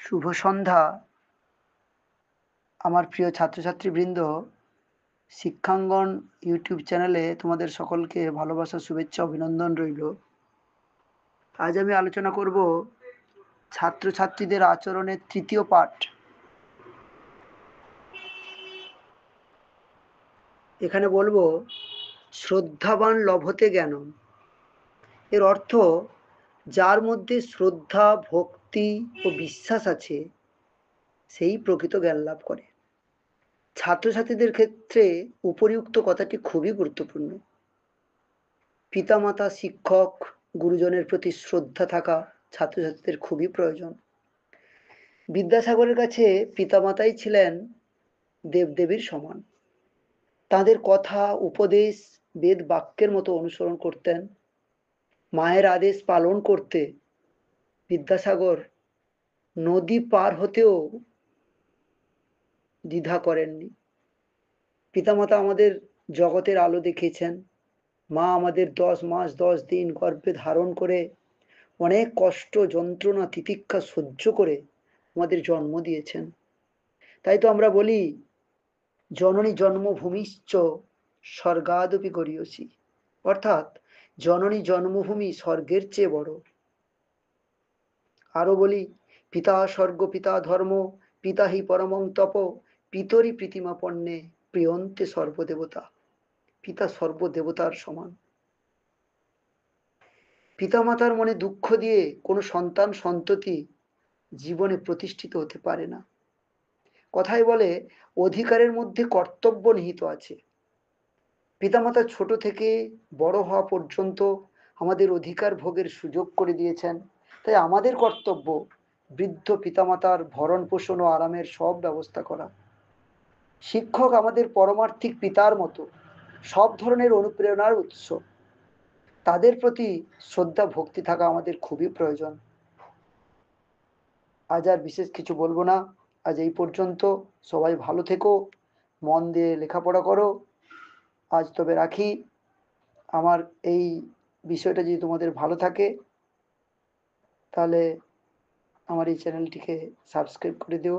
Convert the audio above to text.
শুভ সন্ধ্যা আমার প্রিয় ছাত্রছাত্রীবৃন্দ। শিক্ষাঙ্গন ইউটিউব চ্যানেলে তোমাদের সকলকে ভালোবাসা, শুভেচ্ছা, অভিনন্দন রইল। আজ আমি আলোচনা করব ছাত্রছাত্রীদের আচরণের তৃতীয় পাঠ। এখানে বলবো শ্রদ্ধাবান লভতে জ্ঞানম। এর অর্থ, যার মধ্যে শ্রদ্ধা, ভক্তি ও বিশ্বাস আছে সেই প্রকৃত জ্ঞান লাভ করে। ছাত্রছাত্রীদের ক্ষেত্রে উপরিউক্ত কথাটি খুবই গুরুত্বপূর্ণ। পিতামাতা, শিক্ষক, গুরুজনের প্রতি শ্রদ্ধা থাকা ছাত্রছাত্রীদের খুবই প্রয়োজন। বিদ্যাসাগরের কাছে পিতামাতাই ছিলেন দেবদেবীর সমান। তাদের কথা, উপদেশ বেদ বাক্যের মতো অনুসরণ করতেন। মায়ের আদেশ পালন করতে বিদ্যাসাগর নদী পার হতেও দ্বিধা করেননি। পিতামাতা আমাদের জগতের আলো দেখিয়েছেন। মা আমাদের 10 মাস 10 দিন গর্ভে ধারণ করে অনেক কষ্ট, যন্ত্রণা, তিতিক্ষা সহ্য করে আমাদের জন্ম দিয়েছেন। তাই তো আমরা বলি, জননী জন্মভূমিশ্চ স্বর্গাদপি গরীয়সী। অর্থাৎ জননী জন্মভূমি স্বর্গের চেয়ে বড়। আরো বলি, পিতা স্বর্গ পিতা ধর্ম, পিতা হি পরমং তপ, পিতরি প্রীতিমা পণ্যে প্রিয়ন্তে সর্বদেবতা। পিতা সর্বদেবতার সমান। পিতামাতার মনে দুঃখ দিয়ে কোনো সন্তান সন্ততি জীবনে প্রতিষ্ঠিত হতে পারে না। কথায় বলে, অধিকারের মধ্যে কর্তব্য নিহিত আছে। পিতামাতা ছোট থেকে বড় হওয়া পর্যন্ত আমাদের অধিকার ভোগের সুযোগ করে দিয়েছেন। তাই আমাদের কর্তব্য বৃদ্ধ পিতামাতার ভরণ পোষণ ও আরামের সব ব্যবস্থা করা। শিক্ষক আমাদের পরমার্থিক পিতার মতো, সব ধরনের অনুপ্রেরণার উৎস। তাদের প্রতি শ্রদ্ধা ভক্তি থাকা আমাদের খুবই প্রয়োজন। আজ আর বিশেষ কিছু বলবো না। আজ এই পর্যন্ত। সবাই ভালো থেকো, মন দিয়ে লেখাপড়া করো। আজ তবে রাখি। আমার এই বিষয়টা যদি তোমাদের ভালো থাকে তাহলে আমার এই চ্যানেলটিকে সাবস্ক্রাইব করে দিও।